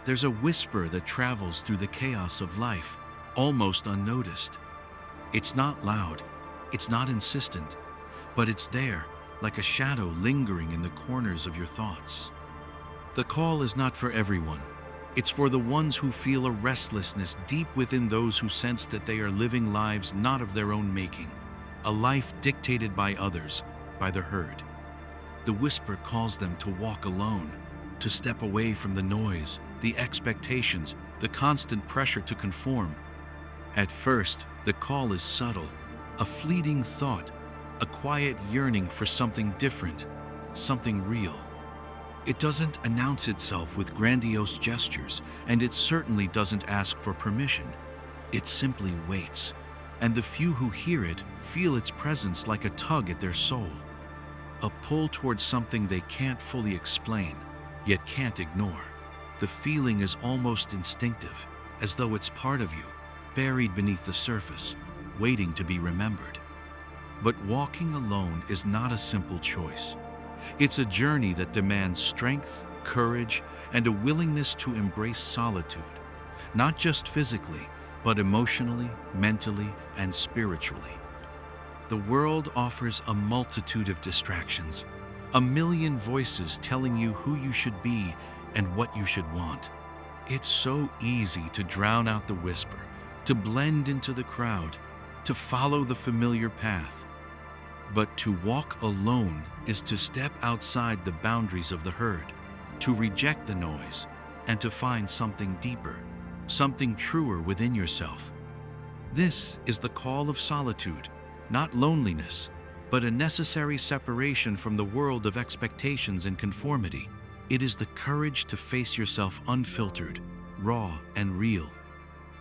There's a whisper that travels through the chaos of life, almost unnoticed. It's not loud, it's not insistent, but it's there, like a shadow lingering in the corners of your thoughts. The call is not for everyone. It's for the ones who feel a restlessness deep within those who sense that they are living lives not of their own making, a life dictated by others, by the herd. The whisper calls them to walk alone, to step away from the noise, the expectations, the constant pressure to conform. At first, the call is subtle, a fleeting thought, a quiet yearning for something different, something real. It doesn't announce itself with grandiose gestures, and it certainly doesn't ask for permission. It simply waits, and the few who hear it feel its presence like a tug at their soul, a pull towards something they can't fully explain, yet can't ignore. The feeling is almost instinctive, as though it's part of you, buried beneath the surface, waiting to be remembered. But walking alone is not a simple choice. It's a journey that demands strength, courage, and a willingness to embrace solitude, not just physically, but emotionally, mentally, and spiritually. The world offers a multitude of distractions, a million voices telling you who you should be and what you should want. It's so easy to drown out the whisper, to blend into the crowd, to follow the familiar path. But to walk alone is to step outside the boundaries of the herd, to reject the noise, and to find something deeper, something truer within yourself. This is the call of solitude, not loneliness, but a necessary separation from the world of expectations and conformity. It is the courage to face yourself unfiltered, raw, and real,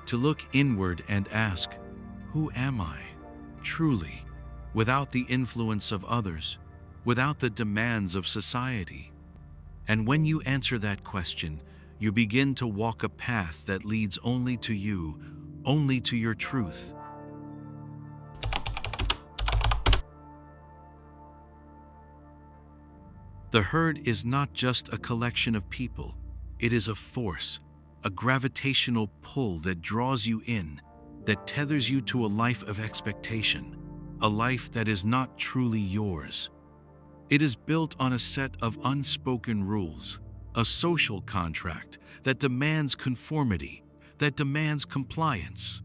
to look inward and ask, who am I, truly, without the influence of others, without the demands of society? And when you answer that question, you begin to walk a path that leads only to you, only to your truth. The herd is not just a collection of people. It is a force, a gravitational pull that draws you in, that tethers you to a life of expectation, a life that is not truly yours. It is built on a set of unspoken rules, a social contract that demands conformity, that demands compliance.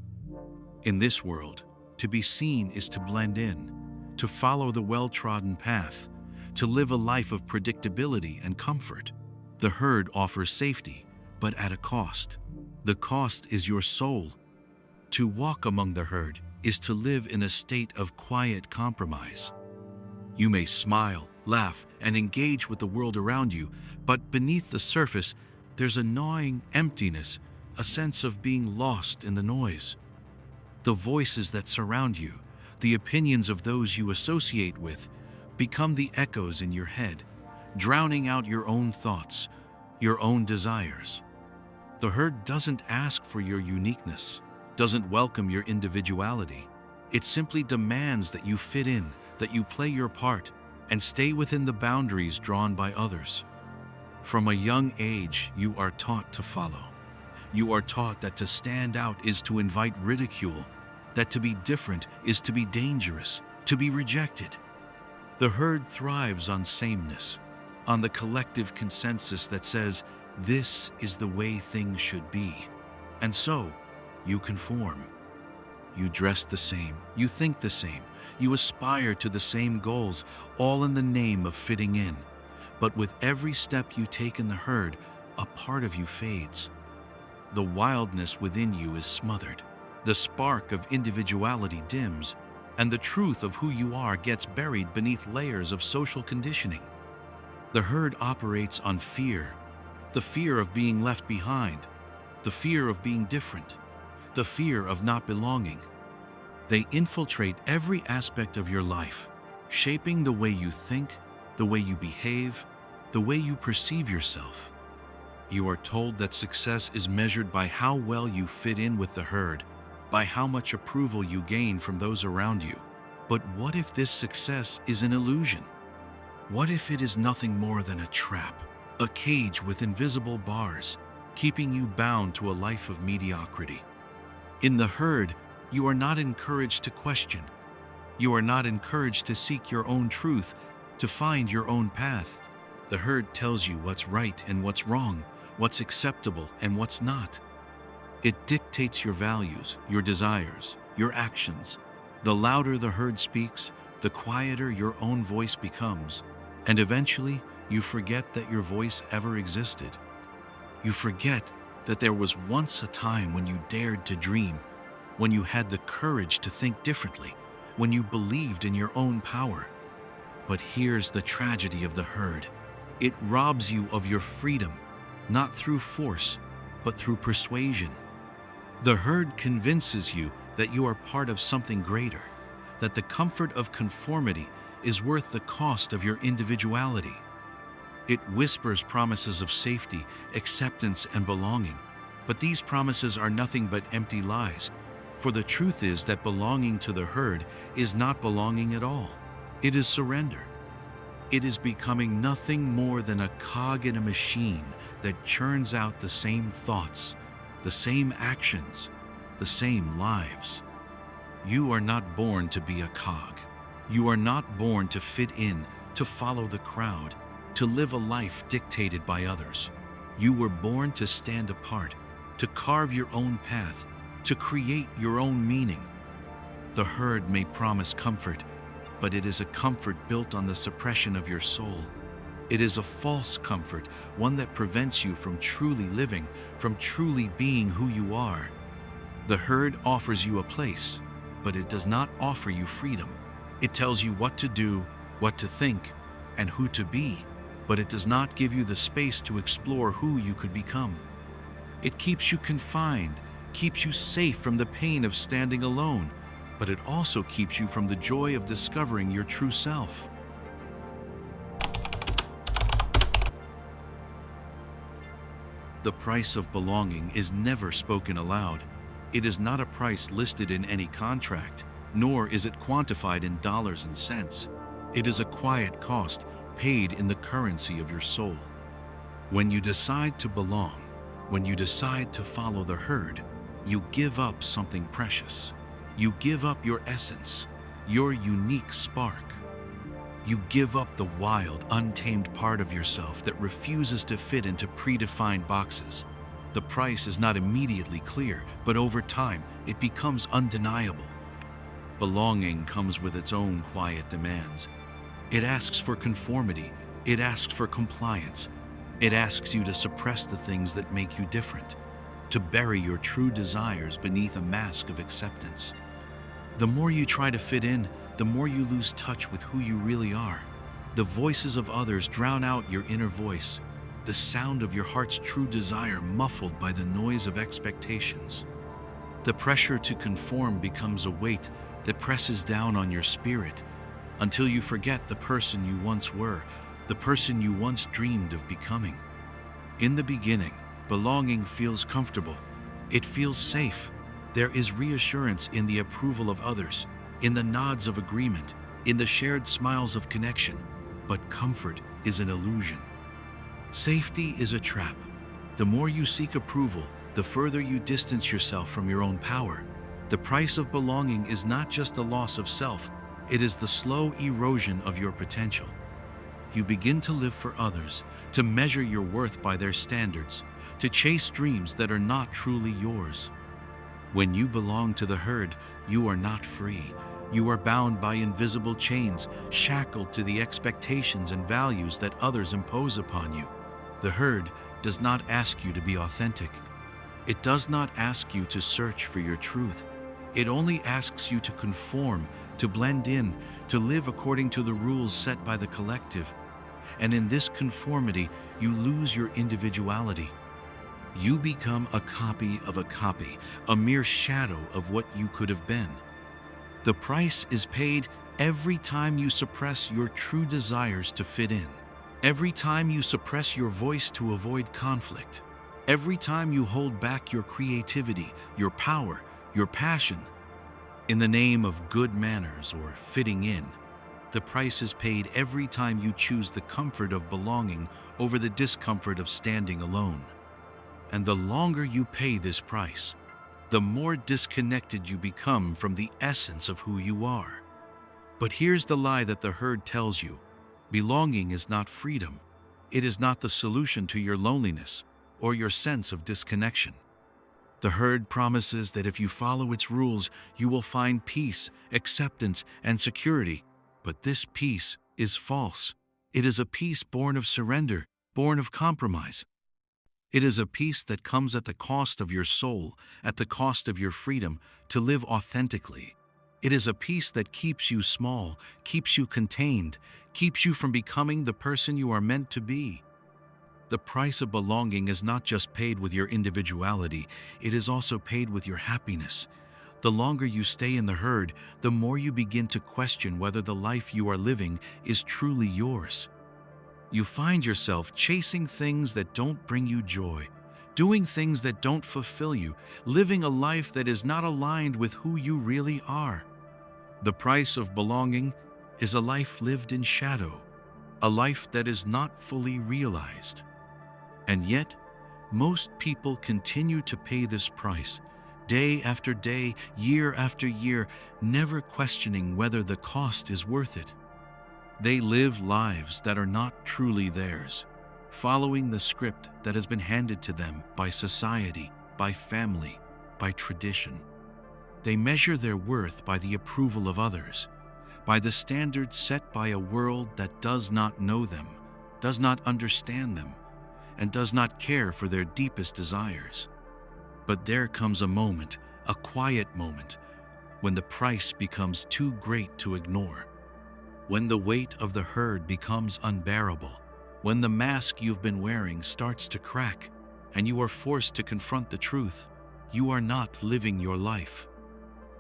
In this world, to be seen is to blend in, to follow the well-trodden path, to live a life of predictability and comfort. The herd offers safety, but at a cost. The cost is your soul. To walk among the herd is to live in a state of quiet compromise. You may smile, laugh, and engage with the world around you, but beneath the surface, there's a gnawing emptiness, a sense of being lost in the noise. The voices that surround you, the opinions of those you associate with, become the echoes in your head, drowning out your own thoughts, your own desires. The herd doesn't ask for your uniqueness, doesn't welcome your individuality. It simply demands that you fit in, that you play your part, and stay within the boundaries drawn by others. From a young age, you are taught to follow. You are taught that to stand out is to invite ridicule, that to be different is to be dangerous, to be rejected. The herd thrives on sameness, on the collective consensus that says, this is the way things should be. And so, you conform. You dress the same, you think the same, you aspire to the same goals, all in the name of fitting in. But with every step you take in the herd, a part of you fades. The wildness within you is smothered. The spark of individuality dims, and the truth of who you are gets buried beneath layers of social conditioning. The herd operates on fear, the fear of being left behind, the fear of being different, the fear of not belonging. They infiltrate every aspect of your life, shaping the way you think, the way you behave, the way you perceive yourself. You are told that success is measured by how well you fit in with the herd, by how much approval you gain from those around you. But what if this success is an illusion? What if it is nothing more than a trap, a cage with invisible bars, keeping you bound to a life of mediocrity. In the herd, you are not encouraged to question. You are not encouraged to seek your own truth, to find your own path. The herd tells you what's right and what's wrong, what's acceptable and what's not. It dictates your values, your desires, your actions. The louder the herd speaks, the quieter your own voice becomes, and eventually you forget that your voice ever existed. You forget that there was once a time when you dared to dream, when you had the courage to think differently, when you believed in your own power. But here's the tragedy of the herd. It robs you of your freedom, not through force, but through persuasion. The herd convinces you that you are part of something greater, that the comfort of conformity is worth the cost of your individuality. It whispers promises of safety, acceptance, and belonging, but these promises are nothing but empty lies, for the truth is that belonging to the herd is not belonging at all. It is surrender. It is becoming nothing more than a cog in a machine that churns out the same thoughts, the same actions, the same lives. You are not born to be a cog. You are not born to fit in, to follow the crowd, to live a life dictated by others. You were born to stand apart, to carve your own path, to create your own meaning. The herd may promise comfort, but it is a comfort built on the suppression of your soul. It is a false comfort, one that prevents you from truly living, from truly being who you are. The herd offers you a place, but it does not offer you freedom. It tells you what to do, what to think, and who to be, but it does not give you the space to explore who you could become. It keeps you confined, keeps you safe from the pain of standing alone, but it also keeps you from the joy of discovering your true self. The price of belonging is never spoken aloud. It is not a price listed in any contract, nor is it quantified in dollars and cents. It is a quiet cost paid in the currency of your soul. When you decide to belong, when you decide to follow the herd, you give up something precious. You give up your essence, your unique spark. You give up the wild, untamed part of yourself that refuses to fit into predefined boxes. The price is not immediately clear, but over time, it becomes undeniable. Belonging comes with its own quiet demands. It asks for conformity. It asks for compliance. It asks you to suppress the things that make you different, to bury your true desires beneath a mask of acceptance. The more you try to fit in, the more you lose touch with who you really are. The voices of others drown out your inner voice, the sound of your heart's true desire muffled by the noise of expectations. The pressure to conform becomes a weight that presses down on your spirit until you forget the person you once were, the person you once dreamed of becoming. In the beginning, belonging feels comfortable. It feels safe. There is reassurance in the approval of others, in the nods of agreement, in the shared smiles of connection. But comfort is an illusion. Safety is a trap. The more you seek approval, the further you distance yourself from your own power. The price of belonging is not just the loss of self, it is the slow erosion of your potential. You begin to live for others, to measure your worth by their standards, to chase dreams that are not truly yours. When you belong to the herd, you are not free. You are bound by invisible chains, shackled to the expectations and values that others impose upon you. The herd does not ask you to be authentic. It does not ask you to search for your truth. It only asks you to conform, to blend in, to live according to the rules set by the collective. And in this conformity, you lose your individuality. You become a copy of a copy, a mere shadow of what you could have been. The price is paid every time you suppress your true desires to fit in. Every time you suppress your voice to avoid conflict. Every time you hold back your creativity, your power, your passion. In the name of good manners or fitting in, the price is paid every time you choose the comfort of belonging over the discomfort of standing alone. And the longer you pay this price, the more disconnected you become from the essence of who you are. But here's the lie that the herd tells you. Belonging is not freedom. It is not the solution to your loneliness or your sense of disconnection. The herd promises that if you follow its rules, you will find peace, acceptance, and security. But this peace is false. It is a peace born of surrender, born of compromise. It is a peace that comes at the cost of your soul, at the cost of your freedom to live authentically. It is a peace that keeps you small, keeps you contained, keeps you from becoming the person you are meant to be. The price of belonging is not just paid with your individuality, it is also paid with your happiness. The longer you stay in the herd, the more you begin to question whether the life you are living is truly yours. You find yourself chasing things that don't bring you joy, doing things that don't fulfill you, living a life that is not aligned with who you really are. The price of belonging is a life lived in shadow, a life that is not fully realized. And yet, most people continue to pay this price, day after day, year after year, never questioning whether the cost is worth it. They live lives that are not truly theirs, following the script that has been handed to them by society, by family, by tradition. They measure their worth by the approval of others, by the standards set by a world that does not know them, does not understand them, and does not care for their deepest desires. But there comes a moment, a quiet moment, when the price becomes too great to ignore. When the weight of the herd becomes unbearable, when the mask you've been wearing starts to crack, and you are forced to confront the truth, you are not living your life.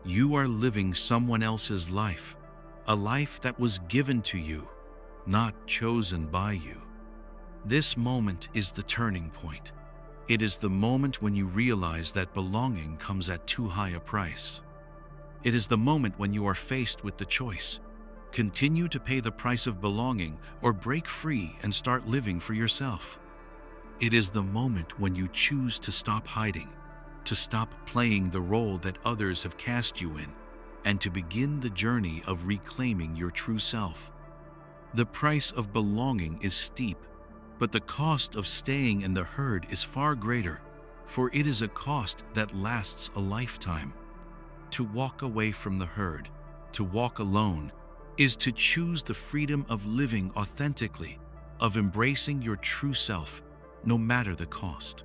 You are living someone else's life, a life that was given to you, not chosen by you. This moment is the turning point. It is the moment when you realize that belonging comes at too high a price. It is the moment when you are faced with the choice: continue to pay the price of belonging or break free and start living for yourself. It is the moment when you choose to stop hiding, to stop playing the role that others have cast you in, and to begin the journey of reclaiming your true self. The price of belonging is steep, but the cost of staying in the herd is far greater, for it is a cost that lasts a lifetime. To walk away from the herd, to walk alone, is to choose the freedom of living authentically, of embracing your true self, no matter the cost.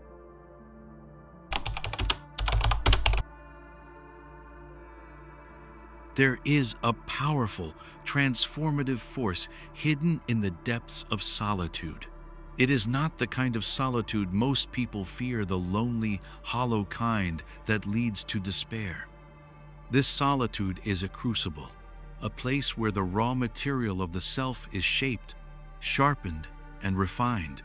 There is a powerful, transformative force hidden in the depths of solitude. It is not the kind of solitude most people fear, the lonely, hollow kind that leads to despair. This solitude is a crucible, a place where the raw material of the self is shaped, sharpened, and refined.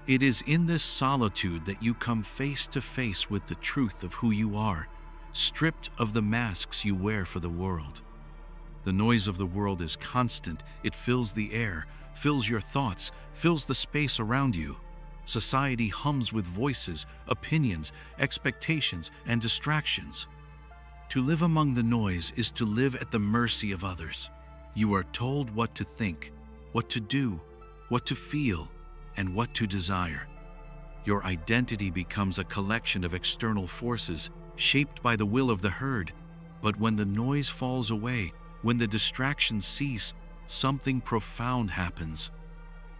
It is in this solitude that you come face to face with the truth of who you are, stripped of the masks you wear for the world. The noise of the world is constant. It fills the air, fills your thoughts, fills the space around you. Society hums with voices, opinions, expectations, and distractions. To live among the noise is to live at the mercy of others. You are told what to think, what to do, what to feel, and what to desire. Your identity becomes a collection of external forces shaped by the will of the herd. But when the noise falls away, when the distractions cease, something profound happens.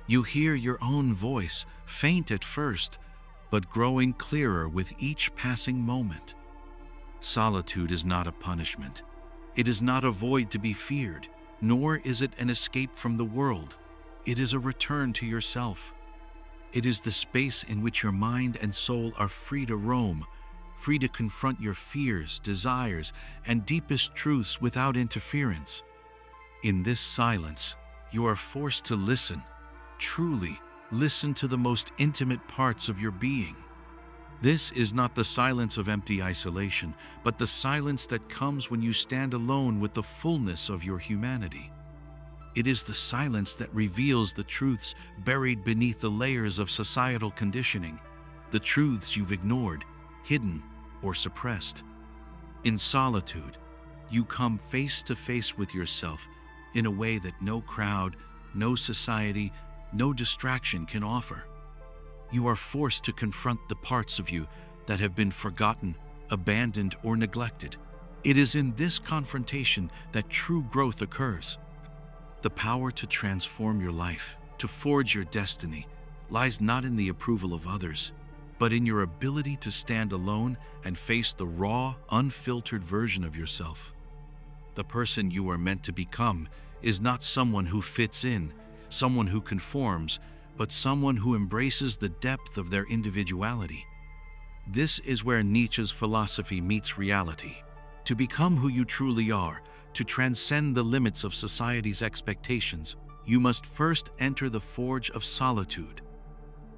You hear your own voice, faint at first, but growing clearer with each passing moment. Solitude is not a punishment. It is not a void to be feared, nor is it an escape from the world. It is a return to yourself. It is the space in which your mind and soul are free to roam, free to confront your fears, desires, and deepest truths without interference. In this silence, you are forced to listen, truly listen to the most intimate parts of your being. This is not the silence of empty isolation, but the silence that comes when you stand alone with the fullness of your humanity. It is the silence that reveals the truths buried beneath the layers of societal conditioning, the truths you've ignored, hidden, or suppressed. In solitude, you come face to face with yourself in a way that no crowd, no society, no distraction can offer. You are forced to confront the parts of you that have been forgotten, abandoned, or neglected. It is in this confrontation that true growth occurs. The power to transform your life, to forge your destiny, lies not in the approval of others, but in your ability to stand alone and face the raw, unfiltered version of yourself. The person you are meant to become is not someone who fits in, someone who conforms, but someone who embraces the depth of their individuality. This is where Nietzsche's philosophy meets reality. To become who you truly are, to transcend the limits of society's expectations, you must first enter the forge of solitude.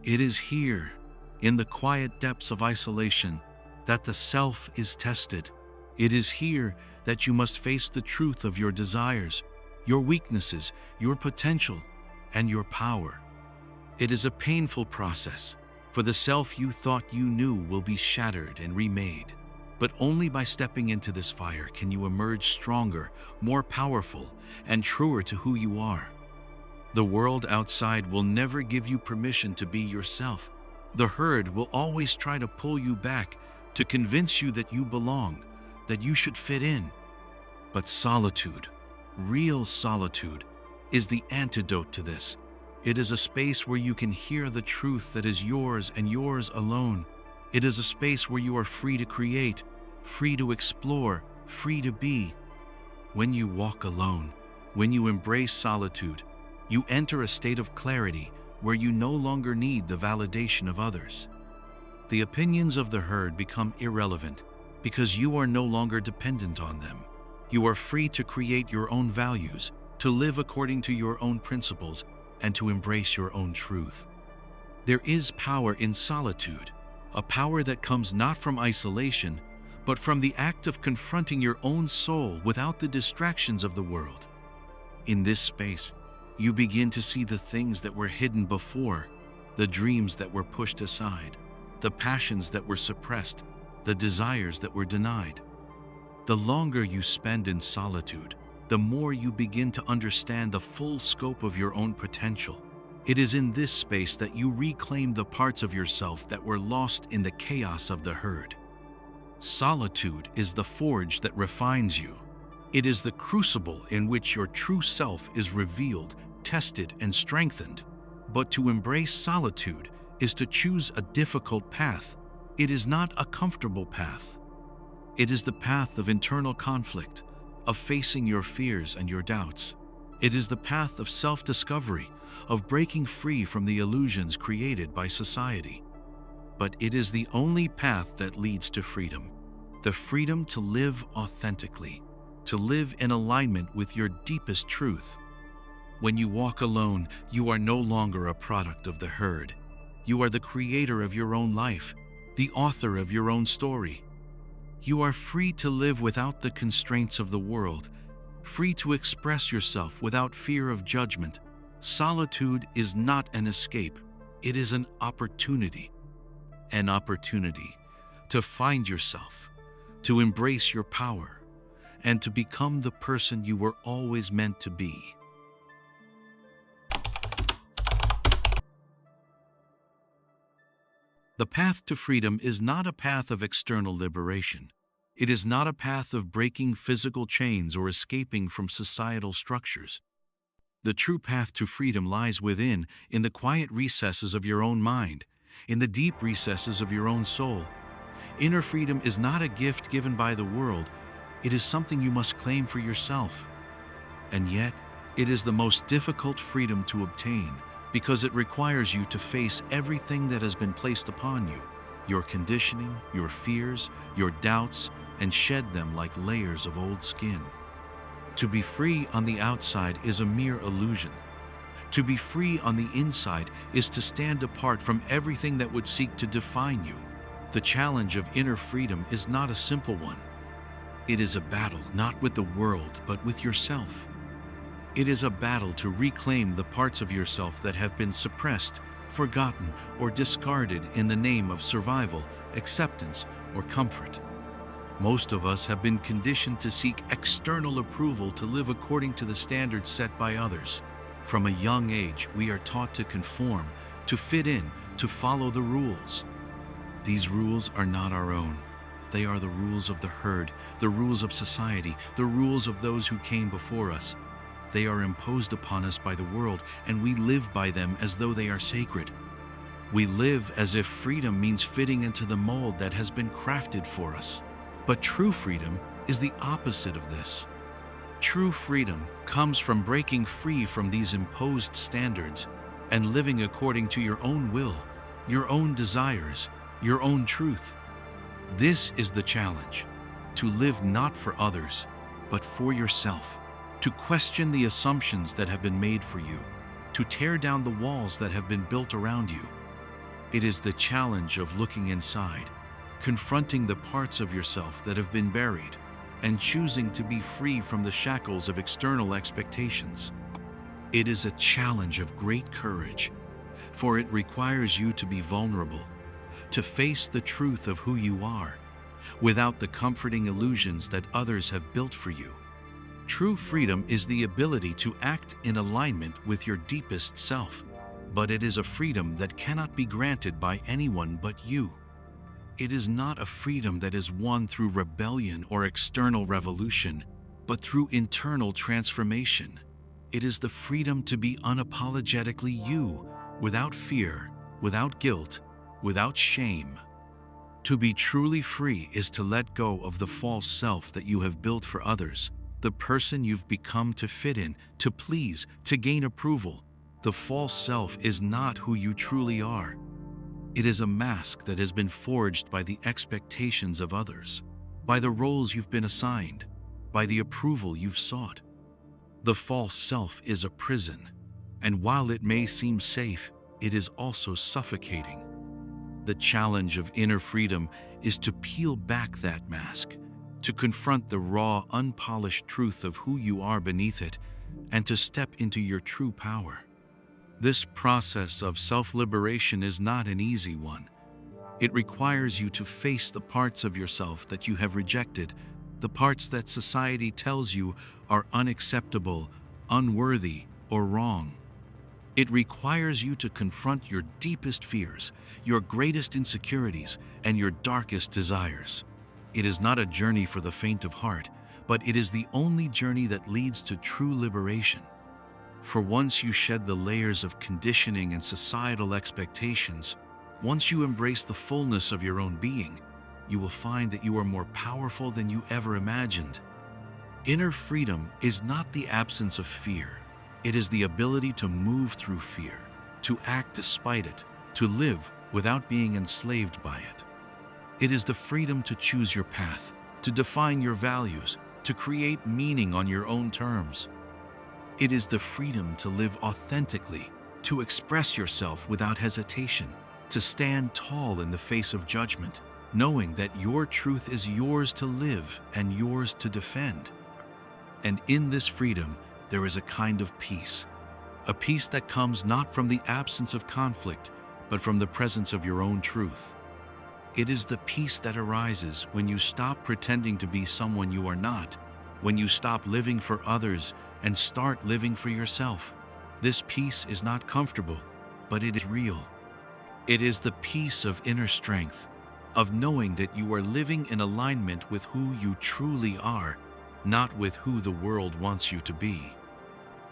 It is here, in the quiet depths of isolation, that the self is tested. It is here that you must face the truth of your desires, your weaknesses, your potential, and your power. It is a painful process, for the self you thought you knew will be shattered and remade. But only by stepping into this fire can you emerge stronger, more powerful, and truer to who you are. The world outside will never give you permission to be yourself. The herd will always try to pull you back, to convince you that you belong, that you should fit in. But solitude, real solitude, is the antidote to this. It is a space where you can hear the truth that is yours and yours alone. It is a space where you are free to create, free to explore, free to be. When you walk alone, when you embrace solitude, you enter a state of clarity where you no longer need the validation of others. The opinions of the herd become irrelevant because you are no longer dependent on them. You are free to create your own values, to live according to your own principles, and to embrace your own truth. There is power in solitude, a power that comes not from isolation, but from the act of confronting your own soul without the distractions of the world. In this space, you begin to see the things that were hidden before, the dreams that were pushed aside, the passions that were suppressed, the desires that were denied. The longer you spend in solitude, the more you begin to understand the full scope of your own potential. It is in this space that you reclaim the parts of yourself that were lost in the chaos of the herd. Solitude is the forge that refines you. It is the crucible in which your true self is revealed, tested, and strengthened. But to embrace solitude is to choose a difficult path. It is not a comfortable path. It is the path of internal conflict, of facing your fears and your doubts. It is the path of self-discovery, of breaking free from the illusions created by society. But it is the only path that leads to freedom, the freedom to live authentically, to live in alignment with your deepest truth. When you walk alone, you are no longer a product of the herd. You are the creator of your own life, the author of your own story. You are free to live without the constraints of the world, free to express yourself without fear of judgment. Solitude is not an escape, it is an opportunity. An opportunity to find yourself, to embrace your power, and to become the person you were always meant to be. The path to freedom is not a path of external liberation. It is not a path of breaking physical chains or escaping from societal structures. The true path to freedom lies within, in the quiet recesses of your own mind, in the deep recesses of your own soul. Inner freedom is not a gift given by the world. It is something you must claim for yourself. And yet, it is the most difficult freedom to obtain, because it requires you to face everything that has been placed upon you, your conditioning, your fears, your doubts, and shed them like layers of old skin. To be free on the outside is a mere illusion. To be free on the inside is to stand apart from everything that would seek to define you. The challenge of inner freedom is not a simple one. It is a battle not with the world, but with yourself. It is a battle to reclaim the parts of yourself that have been suppressed, forgotten, or discarded in the name of survival, acceptance, or comfort. Most of us have been conditioned to seek external approval to live according to the standards set by others. From a young age, we are taught to conform, to fit in, to follow the rules. These rules are not our own. They are the rules of the herd, the rules of society, the rules of those who came before us. They are imposed upon us by the world, and we live by them as though they are sacred. We live as if freedom means fitting into the mold that has been crafted for us. But true freedom is the opposite of this. True freedom comes from breaking free from these imposed standards and living according to your own will, your own desires, your own truth. This is the challenge: to live not for others, but for yourself, to question the assumptions that have been made for you, to tear down the walls that have been built around you. It is the challenge of looking inside, confronting the parts of yourself that have been buried, and choosing to be free from the shackles of external expectations. It is a challenge of great courage, for it requires you to be vulnerable, to face the truth of who you are, without the comforting illusions that others have built for you. True freedom is the ability to act in alignment with your deepest self, but it is a freedom that cannot be granted by anyone but you. It is not a freedom that is won through rebellion or external revolution, but through internal transformation. It is the freedom to be unapologetically you, without fear, without guilt, without shame. To be truly free is to let go of the false self that you have built for others, the person you've become to fit in, to please, to gain approval. The false self is not who you truly are. It is a mask that has been forged by the expectations of others, by the roles you've been assigned, by the approval you've sought. The false self is a prison, and while it may seem safe, it is also suffocating. The challenge of inner freedom is to peel back that mask, to confront the raw, unpolished truth of who you are beneath it, and to step into your true power. This process of self-liberation is not an easy one. It requires you to face the parts of yourself that you have rejected, the parts that society tells you are unacceptable, unworthy, or wrong. It requires you to confront your deepest fears, your greatest insecurities, and your darkest desires. It is not a journey for the faint of heart, but it is the only journey that leads to true liberation. For once you shed the layers of conditioning and societal expectations, once you embrace the fullness of your own being, you will find that you are more powerful than you ever imagined. Inner freedom is not the absence of fear. It is the ability to move through fear, to act despite it, to live without being enslaved by it. It is the freedom to choose your path, to define your values, to create meaning on your own terms. It is the freedom to live authentically, to express yourself without hesitation, to stand tall in the face of judgment, knowing that your truth is yours to live and yours to defend. And in this freedom, there is a kind of peace, a peace that comes not from the absence of conflict, but from the presence of your own truth. It is the peace that arises when you stop pretending to be someone you are not, when you stop living for others and start living for yourself. This peace is not comfortable, but it is real. It is the peace of inner strength, of knowing that you are living in alignment with who you truly are, not with who the world wants you to be.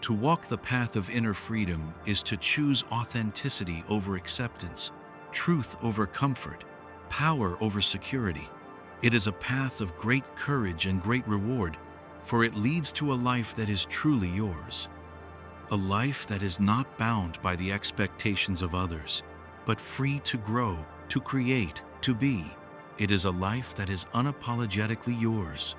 To walk the path of inner freedom is to choose authenticity over acceptance, truth over comfort, power over security. It is a path of great courage and great reward, for it leads to a life that is truly yours. A life that is not bound by the expectations of others, but free to grow, to create, to be. It is a life that is unapologetically yours.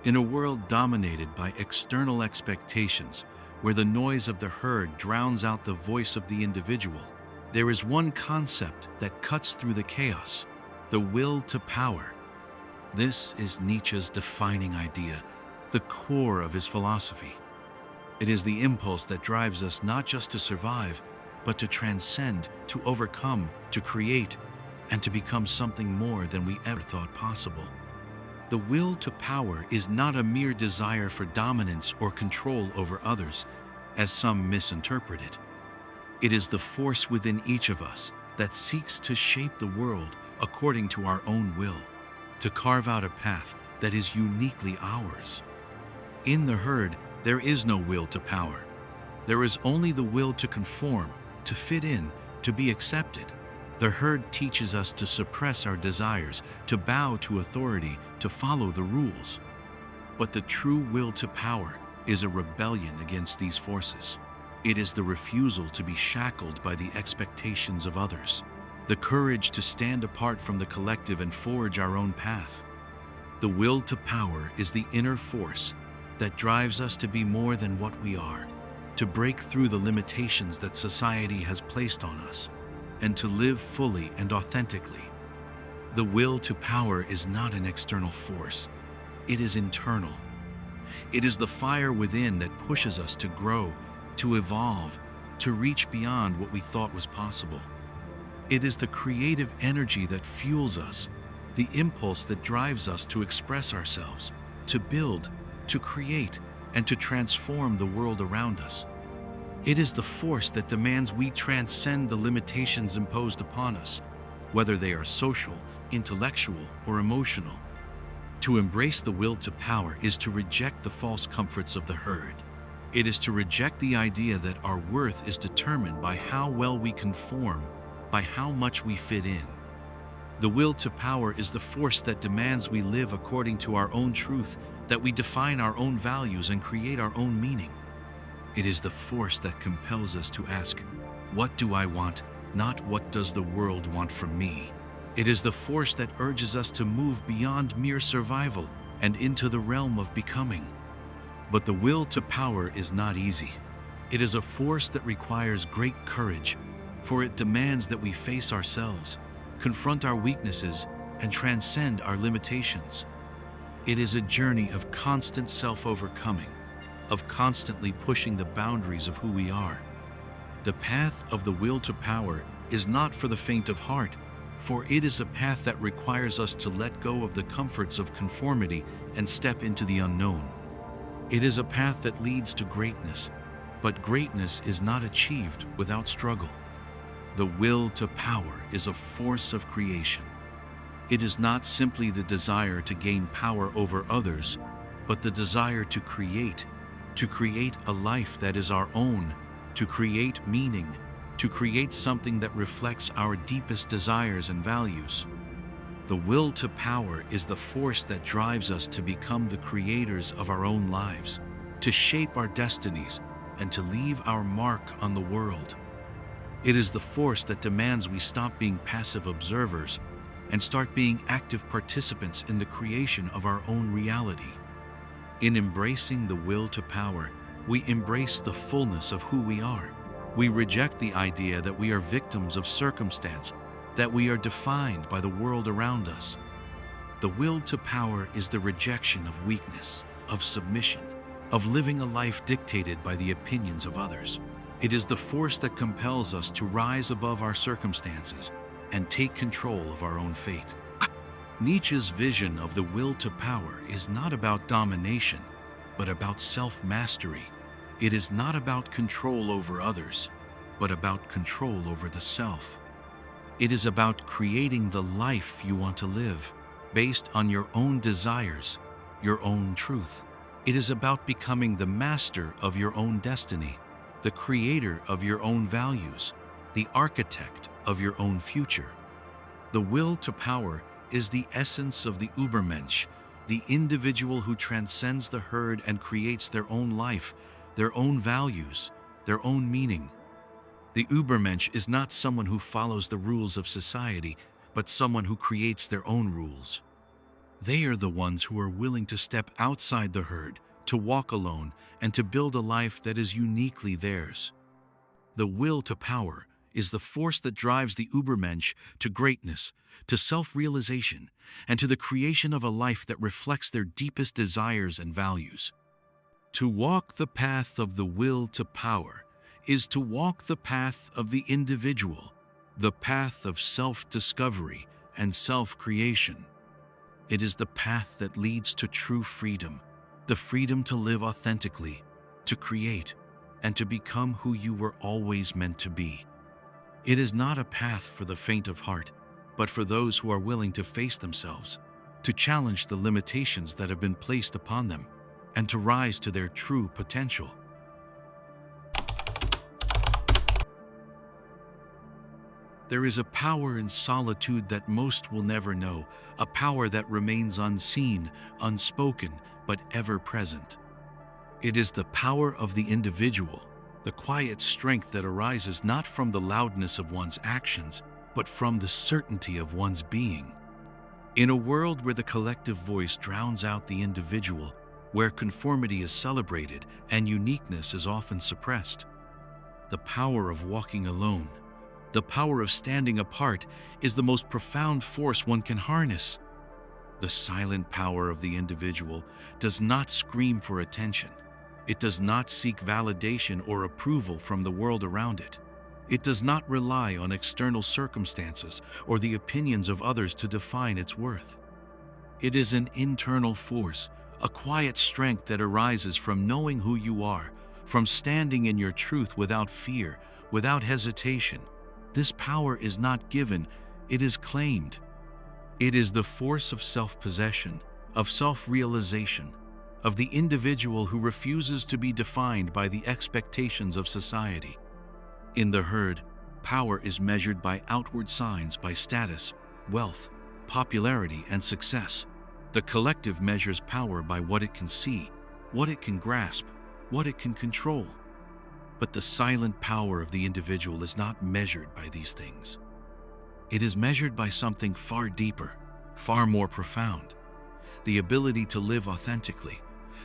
In a world dominated by external expectations, where the noise of the herd drowns out the voice of the individual, there is one concept that cuts through the chaos: the will to power. This is Nietzsche's defining idea, the core of his philosophy. It is the impulse that drives us not just to survive, but to transcend, to overcome, to create, and to become something more than we ever thought possible. The will to power is not a mere desire for dominance or control over others, as some misinterpret it. It is the force within each of us that seeks to shape the world according to our own will, to carve out a path that is uniquely ours. In the herd, there is no will to power. There is only the will to conform, to fit in, to be accepted. The herd teaches us to suppress our desires, to bow to authority, to follow the rules. But the true will to power is a rebellion against these forces. It is the refusal to be shackled by the expectations of others, the courage to stand apart from the collective and forge our own path. The will to power is the inner force that drives us to be more than what we are, to break through the limitations that society has placed on us, and to live fully and authentically. The will to power is not an external force. It is internal. It is the fire within that pushes us to grow, to evolve, to reach beyond what we thought was possible. It is the creative energy that fuels us, the impulse that drives us to express ourselves, to build, to create, and to transform the world around us. It is the force that demands we transcend the limitations imposed upon us, whether they are social, intellectual, or emotional. To embrace the will to power is to reject the false comforts of the herd. It is to reject the idea that our worth is determined by how well we conform, by how much we fit in. The will to power is the force that demands we live according to our own truth, that we define our own values and create our own meaning. It is the force that compels us to ask, "What do I want?" not "What does the world want from me?" It is the force that urges us to move beyond mere survival and into the realm of becoming. But the will to power is not easy. It is a force that requires great courage, for it demands that we face ourselves, confront our weaknesses, and transcend our limitations. It is a journey of constant self-overcoming, of constantly pushing the boundaries of who we are. The path of the will to power is not for the faint of heart, for it is a path that requires us to let go of the comforts of conformity and step into the unknown. It is a path that leads to greatness, but greatness is not achieved without struggle. The will to power is a force of creation. It is not simply the desire to gain power over others, but the desire to create a life that is our own, to create meaning, to create something that reflects our deepest desires and values. The will to power is the force that drives us to become the creators of our own lives, to shape our destinies, and to leave our mark on the world. It is the force that demands we stop being passive observers and start being active participants in the creation of our own reality. In embracing the will to power, we embrace the fullness of who we are. We reject the idea that we are victims of circumstance, that we are defined by the world around us. The will to power is the rejection of weakness, of submission, of living a life dictated by the opinions of others. It is the force that compels us to rise above our circumstances and take control of our own fate. Nietzsche's vision of the will to power is not about domination, but about self-mastery. It is not about control over others, but about control over the self. It is about creating the life you want to live, based on your own desires, your own truth. It is about becoming the master of your own destiny, the creator of your own values, the architect of your own future. The will to power is the essence of the Übermensch, the individual who transcends the herd and creates their own life, their own values, their own meaning. The Übermensch is not someone who follows the rules of society, but someone who creates their own rules. They are the ones who are willing to step outside the herd, to walk alone, and to build a life that is uniquely theirs. The will to power is the force that drives the Übermensch to greatness, to self-realization, and to the creation of a life that reflects their deepest desires and values. To walk the path of the will to power is to walk the path of the individual, the path of self-discovery and self-creation. It is the path that leads to true freedom, the freedom to live authentically, to create, and to become who you were always meant to be. It is not a path for the faint of heart, but for those who are willing to face themselves, to challenge the limitations that have been placed upon them, and to rise to their true potential. There is a power in solitude that most will never know, a power that remains unseen, unspoken, but ever present. It is the power of the individual, the quiet strength that arises not from the loudness of one's actions, but from the certainty of one's being. In a world where the collective voice drowns out the individual, where conformity is celebrated and uniqueness is often suppressed, the power of walking alone, the power of standing apart, is the most profound force one can harness. The silent power of the individual does not scream for attention. It does not seek validation or approval from the world around it. It does not rely on external circumstances or the opinions of others to define its worth. It is an internal force, a quiet strength that arises from knowing who you are, from standing in your truth without fear, without hesitation. This power is not given, it is claimed. It is the force of self-possession, of self-realization, of the individual who refuses to be defined by the expectations of society. In the herd, power is measured by outward signs, by status, wealth, popularity, and success. The collective measures power by what it can see, what it can grasp, what it can control. But the silent power of the individual is not measured by these things. It is measured by something far deeper, far more profound. The ability to live authentically,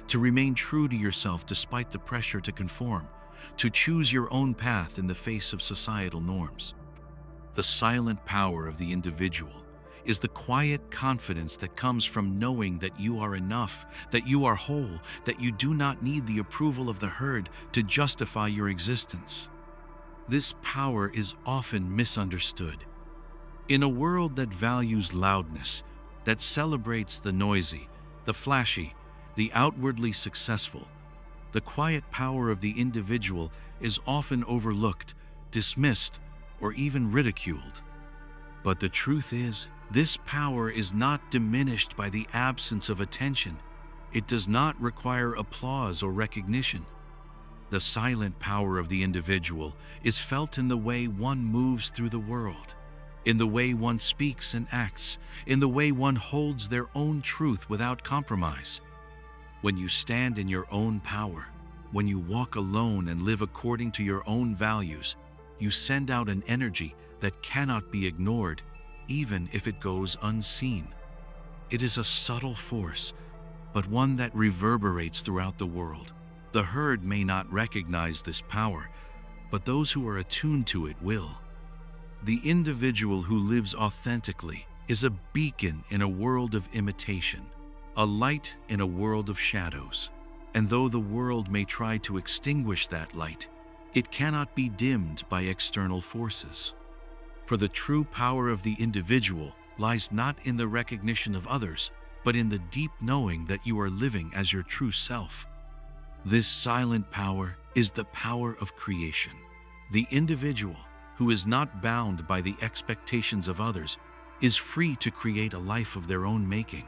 to remain true to yourself despite the pressure to conform, to choose your own path in the face of societal norms. The silent power of the individual is the quiet confidence that comes from knowing that you are enough, that you are whole, that you do not need the approval of the herd to justify your existence. This power is often misunderstood. In a world that values loudness, that celebrates the noisy, the flashy, the outwardly successful, the quiet power of the individual is often overlooked, dismissed, or even ridiculed. But the truth is, this power is not diminished by the absence of attention. It does not require applause or recognition. The silent power of the individual is felt in the way one moves through the world, in the way one speaks and acts, in the way one holds their own truth without compromise. When you stand in your own power, when you walk alone and live according to your own values, you send out an energy that cannot be ignored, even if it goes unseen. It is a subtle force, but one that reverberates throughout the world. The herd may not recognize this power, but those who are attuned to it will. The individual who lives authentically is a beacon in a world of imitation, a light in a world of shadows. And though the world may try to extinguish that light, it cannot be dimmed by external forces. For the true power of the individual lies not in the recognition of others, but in the deep knowing that you are living as your true self. This silent power is the power of creation. The individual, who is not bound by the expectations of others, is free to create a life of their own making.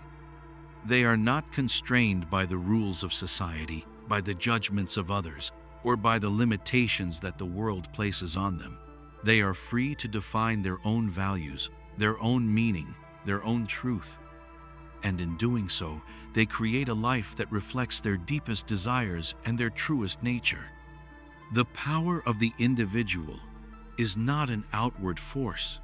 They are not constrained by the rules of society, by the judgments of others, or by the limitations that the world places on them. They are free to define their own values, their own meaning, their own truth. And in doing so, they create a life that reflects their deepest desires and their truest nature. The power of the individual is not an outward force.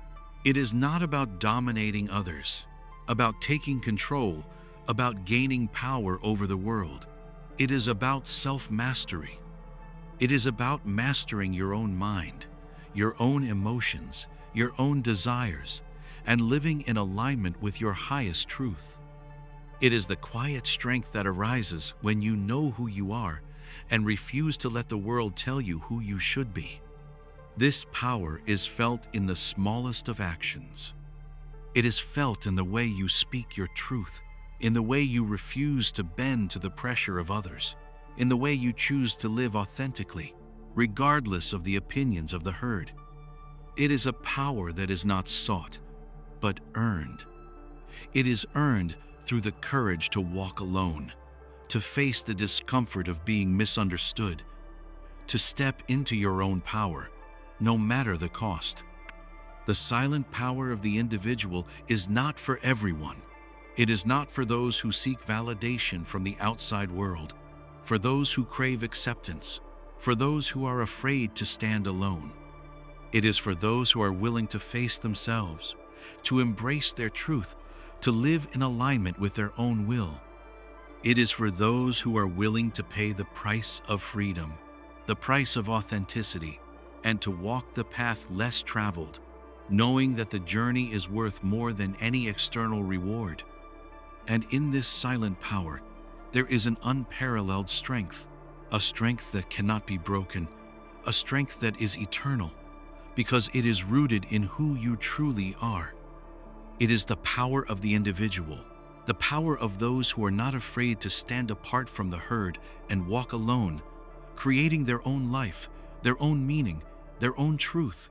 It is not about dominating others, about taking control, about gaining power over the world. It is about self-mastery. It is about mastering your own mind, your own emotions, your own desires, and living in alignment with your highest truth. It is the quiet strength that arises when you know who you are, and refuse to let the world tell you who you should be. This power is felt in the smallest of actions. It is felt in the way you speak your truth, in the way you refuse to bend to the pressure of others, in the way you choose to live authentically, regardless of the opinions of the herd. It is a power that is not sought, but earned. It is earned through the courage to walk alone, to face the discomfort of being misunderstood, to step into your own power, no matter the cost. The silent power of the individual is not for everyone. It is not for those who seek validation from the outside world, for those who crave acceptance, for those who are afraid to stand alone. It is for those who are willing to face themselves, to embrace their truth, to live in alignment with their own will. It is for those who are willing to pay the price of freedom, the price of authenticity, and to walk the path less traveled, knowing that the journey is worth more than any external reward. And in this silent power, there is an unparalleled strength, a strength that cannot be broken, a strength that is eternal, because it is rooted in who you truly are. It is the power of the individual, the power of those who are not afraid to stand apart from the herd and walk alone, creating their own life, their own meaning, their own truth.